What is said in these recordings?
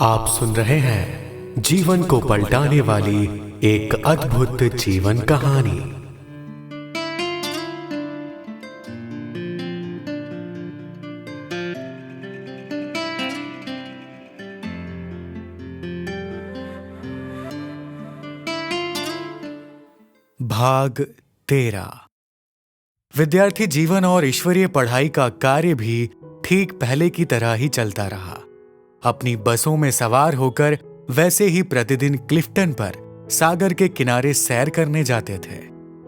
आप सुन रहे हैं जीवन को पलटाने वाली एक अद्भुत जीवन कहानी। भाग 13। विद्यार्थी जीवन और ईश्वरीय पढ़ाई का कार्य भी ठीक पहले की तरह ही चलता रहा। अपनी बसों में सवार होकर वैसे ही प्रतिदिन क्लिफ्टन पर सागर के किनारे सैर करने जाते थे।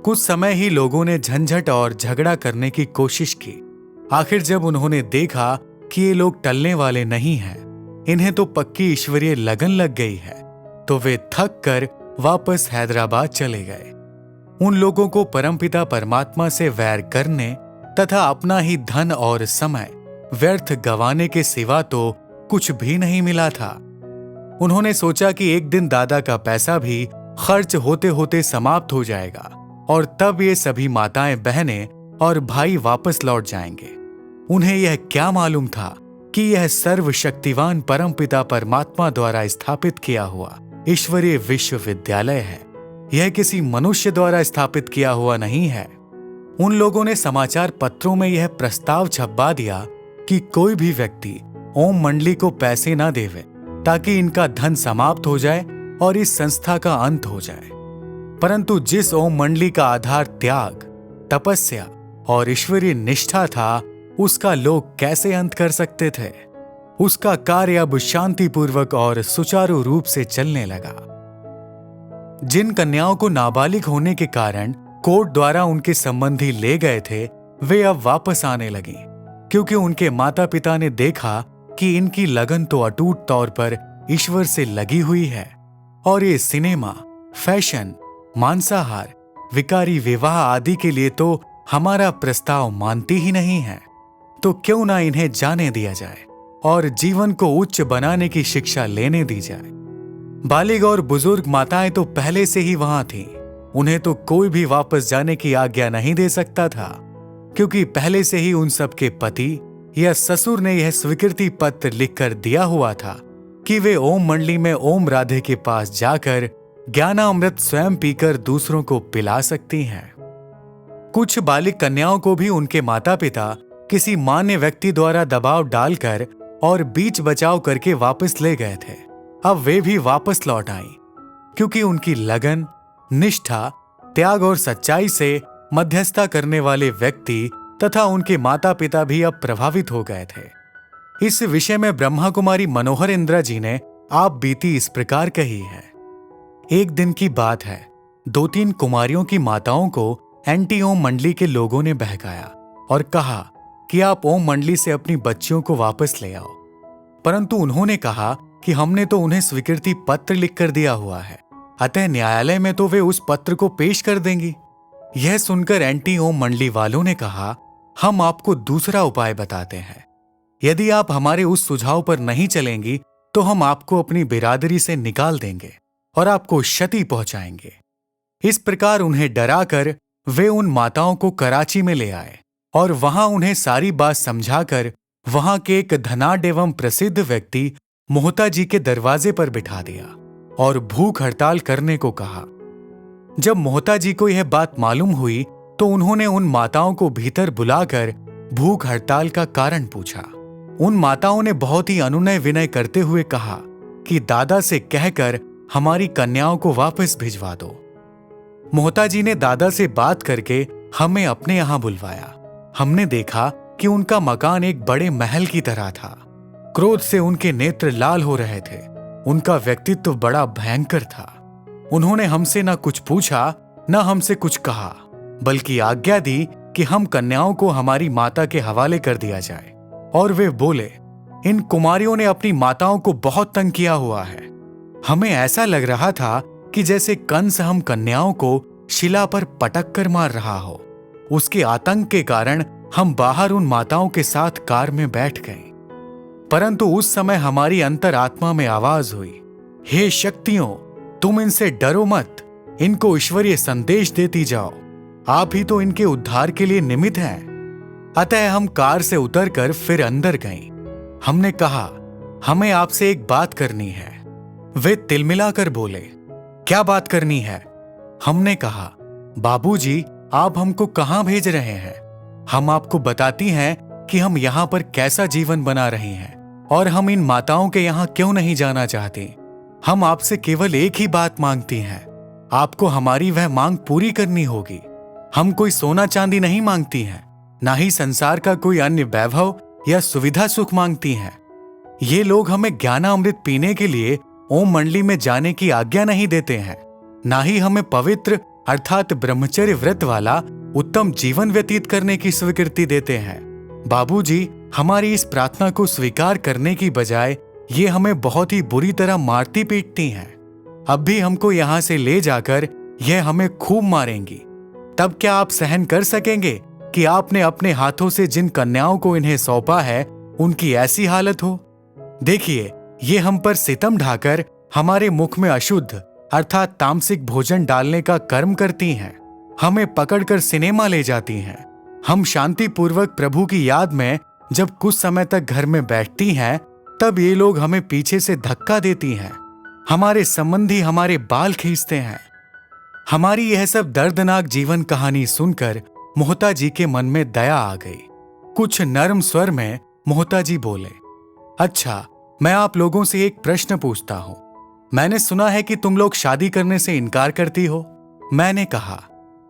कुछ समय ही लोगों ने झंझट और झगड़ा करने की कोशिश की। आखिर जब उन्होंने देखा कि ये लोग टलने वाले नहीं हैं, इन्हें तो पक्की ईश्वरीय लगन लग गई है, तो वे थक कर वापस हैदराबाद चले गए। उन लोगों को परमपिता परमात्मा से वैर करने तथा अपना ही धन और समय व्यर्थ गंवाने के सिवा तो कुछ भी नहीं मिला था। उन्होंने सोचा कि एक दिन दादा का पैसा भी खर्च होते होते समाप्त हो जाएगा और तब ये सभी माताएं, बहनें और भाई वापस लौट जाएंगे। उन्हें यह क्या मालूम था कि यह सर्वशक्तिवान परमपिता परमात्मा द्वारा स्थापित किया हुआ ईश्वरीय विश्वविद्यालय है। यह किसी मनुष्य द्वारा स्थापित किया हुआ नहीं है। उन लोगों ने समाचार पत्रों में यह प्रस्ताव छपवा दिया कि कोई भी व्यक्ति ओम मंडली को पैसे ना देवे, ताकि इनका धन समाप्त हो जाए और इस संस्था का अंत हो जाए। परंतु जिस ओम मंडली का आधार त्याग, तपस्या और ईश्वरीय निष्ठा था, उसका लोग कैसे अंत कर सकते थे? उसका कार्य अब शांतिपूर्वक और सुचारू रूप से चलने लगा। जिन कन्याओं को नाबालिग होने के कारण कोर्ट द्वारा उनके संबंधी ले गए थे, वे अब वापस आने लगी, क्योंकि उनके माता पिता ने देखा कि इनकी लगन तो अटूट तौर पर ईश्वर से लगी हुई है और ये सिनेमा, फैशन, मांसाहार, विकारी विवाह आदि के लिए तो हमारा प्रस्ताव मानती ही नहीं है। तो क्यों ना इन्हें जाने दिया जाए और जीवन को उच्च बनाने की शिक्षा लेने दी जाए। बालिग और बुजुर्ग माताएं तो पहले से ही वहां थीं। उन्हें तो कोई भी वापस जाने की आज्ञा नहीं दे सकता था, क्योंकि पहले से ही उन सबके पति या ससुर ने यह स्वीकृति पत्र लिखकर दिया हुआ था कि वे ओम मंडली में ओम राधे के पास जाकर ज्ञानामृत स्वयं पीकर दूसरों को पिला सकती हैं। कुछ बालिक कन्याओं को भी उनके माता पिता किसी मान्य व्यक्ति द्वारा दबाव डालकर और बीच बचाव करके वापस ले गए थे। अब वे भी वापस लौट आईं, क्योंकि उनकी लगन, निष्ठा, त्याग और सच्चाई से मध्यस्थता करने वाले व्यक्ति तथा उनके माता पिता भी अब प्रभावित हो गए थे। इस विषय में ब्रह्मा कुमारी मनोहर इंद्रा जी ने आप बीती इस प्रकार कही है। एक दिन की बात है, 2-3 कुमारियों की माताओं को एंटी ओम मंडली के लोगों ने बहकाया और कहा कि आप ओम मंडली से अपनी बच्चियों को वापस ले आओ। परंतु उन्होंने कहा कि हमने तो उन्हें स्वीकृति पत्र लिखकर दिया हुआ है, अतः न्यायालय में तो वे उस पत्र को पेश कर देंगी। यह सुनकर एंटी ओम मंडली वालों ने कहा, हम आपको दूसरा उपाय बताते हैं। यदि आप हमारे उस सुझाव पर नहीं चलेंगी तो हम आपको अपनी बिरादरी से निकाल देंगे और आपको क्षति पहुंचाएंगे। इस प्रकार उन्हें डराकर वे उन माताओं को कराची में ले आए और वहां उन्हें सारी बात समझाकर वहां के एक धनाढ्य एवं प्रसिद्ध व्यक्ति मोहता जी के दरवाजे पर बिठा दिया और भूख हड़ताल करने को कहा। जब मोहता जी को यह बात मालूम हुई तो उन्होंने उन माताओं को भीतर बुलाकर भूख हड़ताल का कारण पूछा। उन माताओं ने बहुत ही अनुनय विनय करते हुए कहा कि दादा से कहकर हमारी कन्याओं को वापस भिजवा दो। मोहता जी ने दादा से बात करके हमें अपने यहां बुलवाया। हमने देखा कि उनका मकान एक बड़े महल की तरह था। क्रोध से उनके नेत्र लाल हो रहे थे। उनका व्यक्तित्व बड़ा भयंकर था। उन्होंने हमसे न कुछ पूछा, न हमसे कुछ कहा, बल्कि आज्ञा दी कि हम कन्याओं को हमारी माता के हवाले कर दिया जाए। और वे बोले, इन कुमारियों ने अपनी माताओं को बहुत तंग किया हुआ है। हमें ऐसा लग रहा था कि जैसे कंस हम कन्याओं को शिला पर पटक कर मार रहा हो। उसके आतंक के कारण हम बाहर उन माताओं के साथ कार में बैठ गए। परंतु उस समय हमारी अंतरात्मा में आवाज हुई, हे शक्तियों, तुम इनसे डरो मत, इनको ईश्वरीय संदेश देती जाओ, आप ही तो इनके उद्धार के लिए निमित्त हैं। अतः हम कार से उतरकर फिर अंदर गए। हमने कहा, हमें आपसे एक बात करनी है। वे तिलमिलाकर बोले, क्या बात करनी है? हमने कहा, बाबूजी, आप हमको कहां भेज रहे हैं? हम आपको बताती हैं कि हम यहाँ पर कैसा जीवन बना रहे हैं और हम इन माताओं के यहाँ क्यों नहीं जाना चाहते। हम आपसे केवल एक ही बात मांगती हैं, आपको हमारी वह मांग पूरी करनी होगी। हम कोई सोना चांदी नहीं मांगती हैं, ना ही संसार का कोई अन्य वैभव या सुविधा सुख मांगती हैं। ये लोग हमें ज्ञानामृत पीने के लिए ओम मंडली में जाने की आज्ञा नहीं देते हैं, ना ही हमें पवित्र अर्थात ब्रह्मचर्य व्रत वाला उत्तम जीवन व्यतीत करने की स्वीकृति देते हैं। बाबूजी, हमारी इस प्रार्थना को स्वीकार करने की बजाय ये हमें बहुत ही बुरी तरह मारती पीटती हैं। अब भी हमको यहाँ से ले जाकर यह हमें खूब मारेंगी। तब क्या आप सहन कर सकेंगे कि आपने अपने हाथों से जिन कन्याओं को इन्हें सौंपा है उनकी ऐसी हालत हो? देखिए, ये हम पर सितम ढाकर हमारे मुख में अशुद्ध अर्थात तामसिक भोजन डालने का कर्म करती हैं। हमें पकड़कर सिनेमा ले जाती हैं। हम शांतिपूर्वक प्रभु की याद में जब कुछ समय तक घर में बैठती हैं, तब ये लोग हमें पीछे से धक्का देती हैं। हमारे संबंधी हमारे बाल खींचते हैं। हमारी यह सब दर्दनाक जीवन कहानी सुनकर मोहता जी के मन में दया आ गई। कुछ नरम स्वर में मोहता जी बोले, अच्छा, मैं आप लोगों से एक प्रश्न पूछता हूं। मैंने सुना है कि तुम लोग शादी करने से इनकार करती हो। मैंने कहा,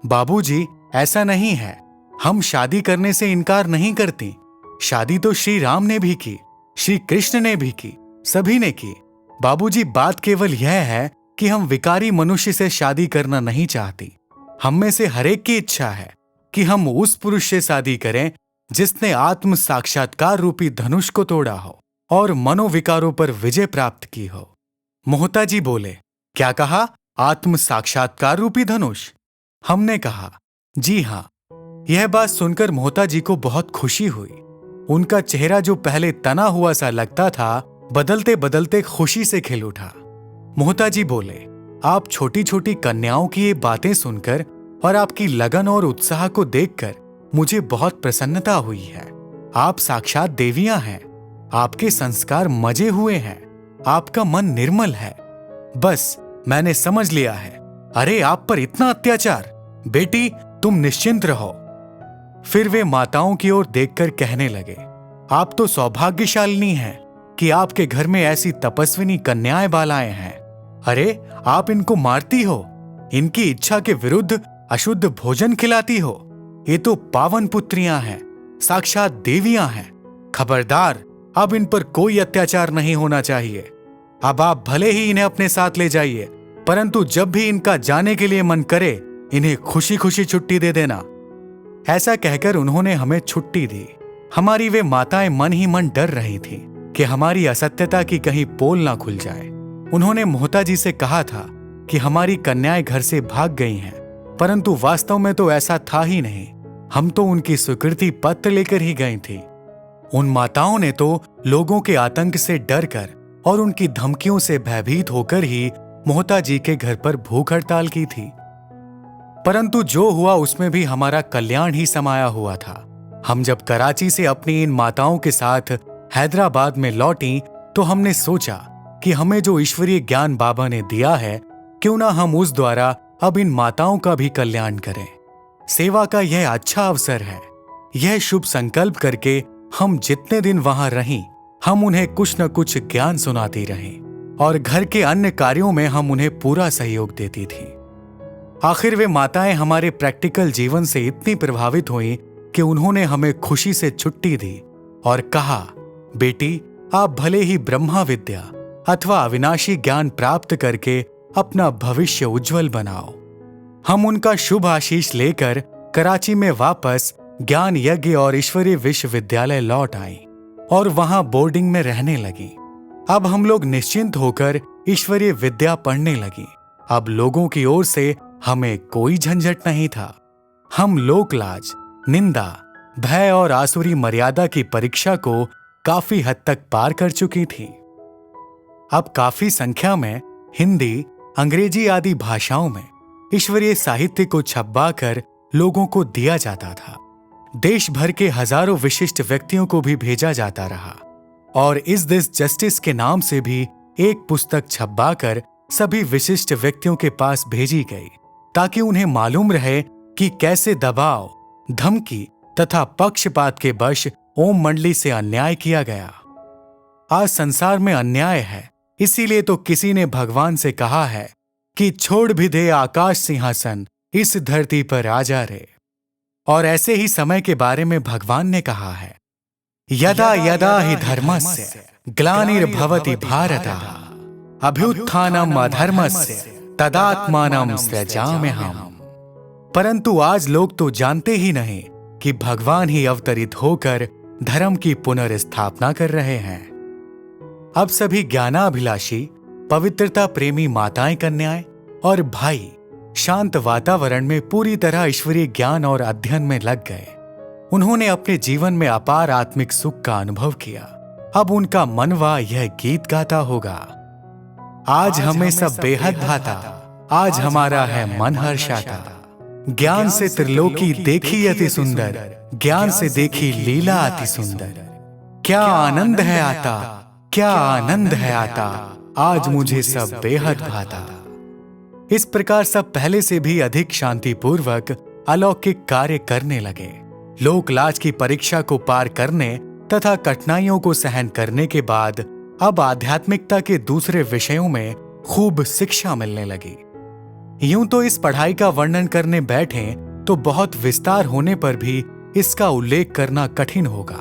बाबूजी, ऐसा नहीं है। हम शादी करने से इनकार नहीं करती। शादी तो श्री राम ने भी की, श्री कृष्ण ने भी की, सभी ने की। बाबूजी, बात केवल यह है कि हम विकारी मनुष्य से शादी करना नहीं चाहती। हम में से हरेक की इच्छा है कि हम उस पुरुष से शादी करें जिसने आत्म साक्षात्कार रूपी धनुष को तोड़ा हो और मनोविकारों पर विजय प्राप्त की हो। मोहता जी बोले, क्या कहा? आत्म साक्षात्कार रूपी धनुष? हमने कहा, जी हां। यह बात सुनकर मोहता जी को बहुत खुशी हुई। उनका चेहरा जो पहले तना हुआ सा लगता था, बदलते बदलते खुशी से खिल उठा। मोहता जी बोले, आप छोटी छोटी कन्याओं की ये बातें सुनकर और आपकी लगन और उत्साह को देखकर मुझे बहुत प्रसन्नता हुई है। आप साक्षात देवियां हैं। आपके संस्कार मजे हुए हैं। आपका मन निर्मल है। बस मैंने समझ लिया है। अरे, आप पर इतना अत्याचार! बेटी, तुम निश्चिंत रहो। फिर वे माताओं की ओर देखकर कहने लगे, आप तो सौभाग्यशालिनी हैं कि आपके घर में ऐसी तपस्विनी कन्याएं बालाएं हैं। अरे, आप इनको मारती हो, इनकी इच्छा के विरुद्ध अशुद्ध भोजन खिलाती हो। ये तो पावन पुत्रियां हैं, साक्षात देवियां हैं। खबरदार, अब इन पर कोई अत्याचार नहीं होना चाहिए। अब आप भले ही इन्हें अपने साथ ले जाइए, परंतु जब भी इनका जाने के लिए मन करे, इन्हें खुशी खुशी छुट्टी दे देना। ऐसा कहकर उन्होंने हमें छुट्टी दी। हमारी वे माताएं मन ही मन डर रही थीं कि हमारी असत्यता की कहीं पोल ना खुल जाए। उन्होंने मोहता जी से कहा था कि हमारी कन्याएं घर से भाग गई हैं, परंतु वास्तव में तो ऐसा था ही नहीं। हम तो उनकी स्वीकृति पत्र लेकर ही गई थी। उन माताओं ने तो लोगों के आतंक से डरकर और उनकी धमकियों से भयभीत होकर ही मोहता जी के घर पर भूख हड़ताल की थी। परंतु जो हुआ उसमें भी हमारा कल्याण ही समाया हुआ था। हम जब कराची से अपनी इन माताओं के साथ हैदराबाद में लौटी, तो हमने सोचा कि हमें जो ईश्वरीय ज्ञान बाबा ने दिया है, क्यों ना हम उस द्वारा अब इन माताओं का भी कल्याण करें। सेवा का यह अच्छा अवसर है। यह शुभ संकल्प करके हम जितने दिन वहां रहीं, हम उन्हें कुछ न कुछ ज्ञान सुनाती रहीं और घर के अन्य कार्यों में हम उन्हें पूरा सहयोग देती थी। आखिर वे माताएं हमारे प्रैक्टिकल जीवन से इतनी प्रभावित हुईं कि उन्होंने हमें खुशी से छुट्टी दी और कहा, बेटी, आप भले ही ब्रह्मा विद्या अथवा अविनाशी ज्ञान प्राप्त करके अपना भविष्य उज्जवल बनाओ। हम उनका शुभ आशीष लेकर कराची में वापस ज्ञान यज्ञ और ईश्वरीय विश्वविद्यालय लौट आई और वहां बोर्डिंग में रहने लगी। अब हम लोग निश्चिंत होकर ईश्वरीय विद्या पढ़ने लगी। अब लोगों की ओर से हमें कोई झंझट नहीं था। हम लोकलाज, निंदा, भय और आसुरी मर्यादा की परीक्षा को काफी हद तक पार कर चुकी थी। अब काफी संख्या में हिंदी, अंग्रेजी आदि भाषाओं में ईश्वरीय साहित्य को छपवा कर लोगों को दिया जाता था। देश भर के हजारों विशिष्ट व्यक्तियों को भी भेजा जाता रहा और इस दिस जस्टिस के नाम से भी एक पुस्तक छपवाकर सभी विशिष्ट व्यक्तियों के पास भेजी गई, ताकि उन्हें मालूम रहे कि कैसे दबाव, धमकी तथा पक्षपात के वश ओम मंडली से अन्याय किया गया। आज संसार में अन्याय है, इसीलिए तो किसी ने भगवान से कहा है कि छोड़ भी दे आकाश सिंहासन, इस धरती पर आ जा रे। और ऐसे ही समय के बारे में भगवान ने कहा है, यदा यदा हि धर्मस्य ग्लानिर्भवति भारत अभ्युत्थानम अधर्मस्य तदात्मानं सृजाम्यहम्। परंतु आज लोग तो जानते ही नहीं कि भगवान ही अवतरित होकर धर्म की पुनर्स्थापना कर रहे हैं। अब सभी ज्ञानाभिलाषी, पवित्रता प्रेमी माताएं, कन्याएं और भाई शांत वातावरण में पूरी तरह ईश्वरीय ज्ञान और अध्ययन में लग गए। उन्होंने अपने जीवन में अपार आत्मिक सुख का अनुभव किया। अब उनका मनवा यह गीत गाता होगा, आज हमें सब बेहद भाता, आज हमारा है मन हर्षाता। ज्ञान से त्रिलोकी देखी अति सुंदर, ज्ञान से देखी लीला अति सुंदर। क्या आनंद है आता, क्या आनंद है आता, आज मुझे सब बेहद भाता। इस प्रकार सब पहले से भी अधिक शांतिपूर्वक अलौकिक कार्य करने लगे। लोक लाज की परीक्षा को पार करने तथा कठिनाइयों को सहन करने के बाद अब आध्यात्मिकता के दूसरे विषयों में खूब शिक्षा मिलने लगी। यूं तो इस पढ़ाई का वर्णन करने बैठें तो बहुत विस्तार होने पर भी इसका उल्लेख करना कठिन होगा,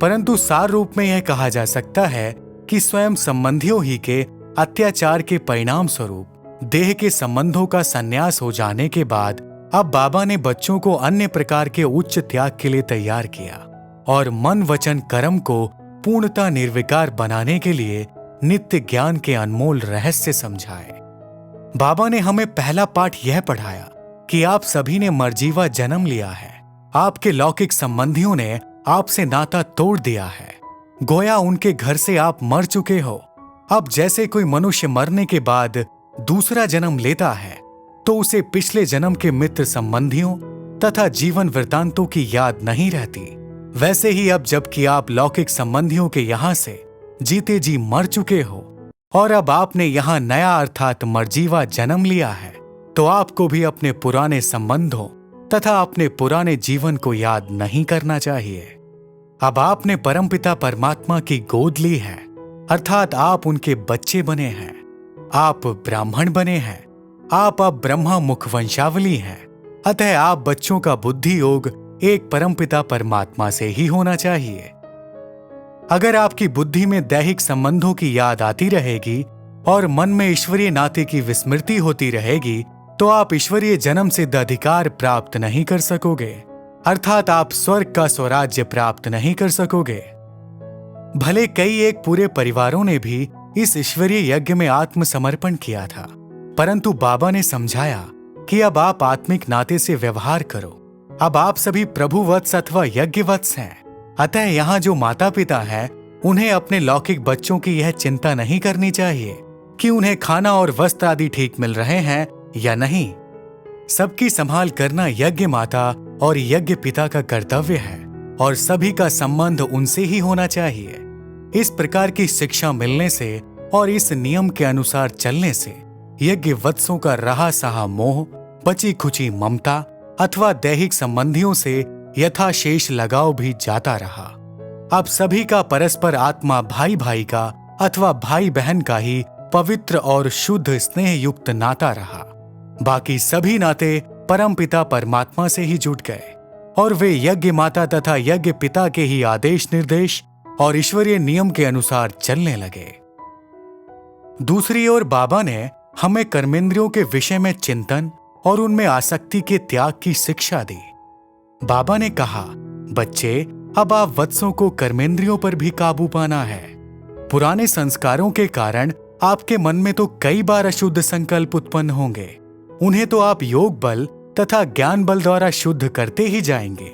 परंतु सार रूप में यह कहा जा सकता है कि स्वयं संबंधियों ही के अत्याचार के परिणाम स्वरूप देह के संबंधों का संन्यास हो जाने के बाद अब बाबा ने बच्चों को अन्य प्रकार के उच्च त्याग के लिए तैयार किया और मन वचन कर्म को पूर्णता निर्विकार बनाने के लिए नित्य ज्ञान के अनमोल रहस्य समझाए। बाबा ने हमें पहला पाठ यह पढ़ाया कि आप सभी ने मरजीवा जन्म लिया है। आपके लौकिक संबंधियों ने आपसे नाता तोड़ दिया है, गोया उनके घर से आप मर चुके हो। अब जैसे कोई मनुष्य मरने के बाद दूसरा जन्म लेता है तो उसे पिछले जन्म के मित्र संबंधियों तथा जीवन वृतांतों की याद नहीं रहती, वैसे ही अब जबकि आप लौकिक संबंधियों के यहां से जीते जी मर चुके हो और अब आपने यहां नया अर्थात मरजीवा जन्म लिया है, तो आपको भी अपने पुराने संबंधों तथा अपने पुराने जीवन को याद नहीं करना चाहिए। अब आपने परमपिता परमात्मा की गोद ली है, अर्थात आप उनके बच्चे बने हैं, आप ब्राह्मण बने हैं, आप अब ब्रह्मा मुख वंशावली हैं। अतः आप बच्चों का बुद्धि योग एक परमपिता परमात्मा से ही होना चाहिए। अगर आपकी बुद्धि में दैहिक संबंधों की याद आती रहेगी और मन में ईश्वरीय नाते की विस्मृति होती रहेगी, तो आप ईश्वरीय जन्म सिद्ध अधिकार प्राप्त नहीं कर सकोगे, अर्थात आप स्वर्ग का स्वराज्य प्राप्त नहीं कर सकोगे। भले कई एक पूरे परिवारों ने भी इस ईश्वरीय यज्ञ में आत्मसमर्पण किया था, परंतु बाबा ने समझाया कि अब आप आत्मिक नाते से व्यवहार करो। अब आप सभी प्रभु वत्स अथवा यज्ञ वत्स हैं। अतः यहाँ जो माता पिता हैं, उन्हें अपने लौकिक बच्चों की यह चिंता नहीं करनी चाहिए कि उन्हें खाना और वस्त्र आदि ठीक मिल रहे हैं या नहीं। सबकी संभाल करना यज्ञ माता और यज्ञ पिता का कर्तव्य है और सभी का संबंध उनसे ही होना चाहिए। इस प्रकार की शिक्षा मिलने से और इस नियम के अनुसार चलने से यज्ञ वत्सों का रहा सहा मोह, बची खुची ममता अथवा दैहिक संबंधियों से यथाशेष लगाव भी जाता रहा। अब सभी का परस्पर आत्मा भाई भाई का अथवा भाई बहन का ही पवित्र और शुद्ध स्नेह युक्त नाता रहा। बाकी सभी नाते परमपिता परमात्मा से ही जुट गए और वे यज्ञ माता तथा यज्ञ पिता के ही आदेश निर्देश और ईश्वरीय नियम के अनुसार चलने लगे। दूसरी ओर बाबा ने हमें कर्मेंद्रियों के विषय में चिंतन और उनमें आसक्ति के त्याग की शिक्षा दी। बाबा ने कहा, बच्चे, अब आप वत्सों को कर्मेंद्रियों पर भी काबू पाना है। पुराने संस्कारों के कारण आपके मन में तो कई बार अशुद्ध संकल्प उत्पन्न होंगे। उन्हें तो आप योग बल तथा ज्ञान बल द्वारा शुद्ध करते ही जाएंगे,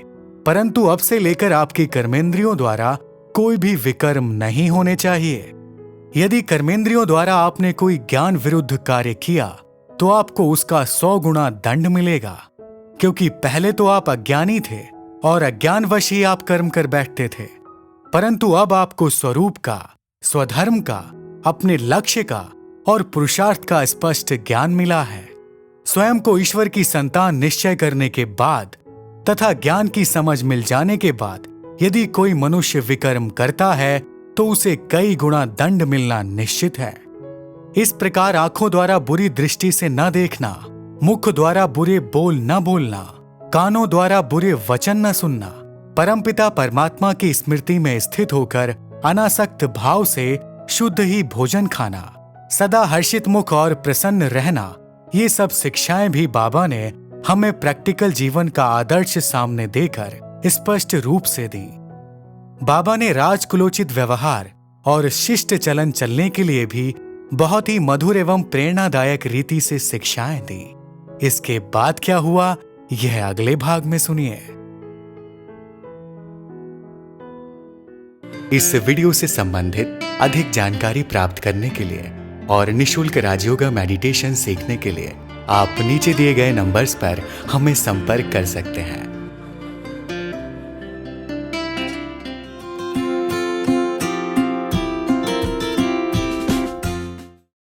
परंतु अब से लेकर आपकी कर्मेंद्रियों द्वारा कोई भी विकर्म नहीं होने चाहिए। यदि कर्मेंद्रियों द्वारा आपने कोई ज्ञान विरुद्ध कार्य किया तो आपको उसका 100 गुना दंड मिलेगा, क्योंकि पहले तो आप अज्ञानी थे और अज्ञानवश ही आप कर्म कर बैठते थे। परंतु अब आपको स्वरूप का, स्वधर्म का, अपने लक्ष्य का और पुरुषार्थ का स्पष्ट ज्ञान मिला है। स्वयं को ईश्वर की संतान निश्चय करने के बाद तथा ज्ञान की समझ मिल जाने के बाद यदि कोई मनुष्य विकर्म करता है तो उसे कई गुना दंड मिलना निश्चित है। इस प्रकार आंखों द्वारा बुरी दृष्टि से न देखना, मुख द्वारा बुरे बोल न बोलना, कानों द्वारा बुरे वचन न सुनना, परमपिता परमात्मा की स्मृति में स्थित होकर अनासक्त भाव से शुद्ध ही भोजन खाना, सदा हर्षित मुख और प्रसन्न रहना, ये सब शिक्षाएं भी बाबा ने हमें प्रैक्टिकल जीवन का आदर्श सामने देकर स्पष्ट रूप से दी। बाबा ने राजकुलोचित व्यवहार और शिष्ट चलन चलने के लिए भी बहुत ही मधुर एवं प्रेरणादायक रीति से शिक्षाएं दी। इसके बाद क्या हुआ, यह अगले भाग में सुनिए। इस वीडियो से संबंधित अधिक जानकारी प्राप्त करने के लिए और निशुल्क राजयोगा मेडिटेशन सीखने के लिए आप नीचे दिए गए नंबर्स पर हमें संपर्क कर सकते हैं।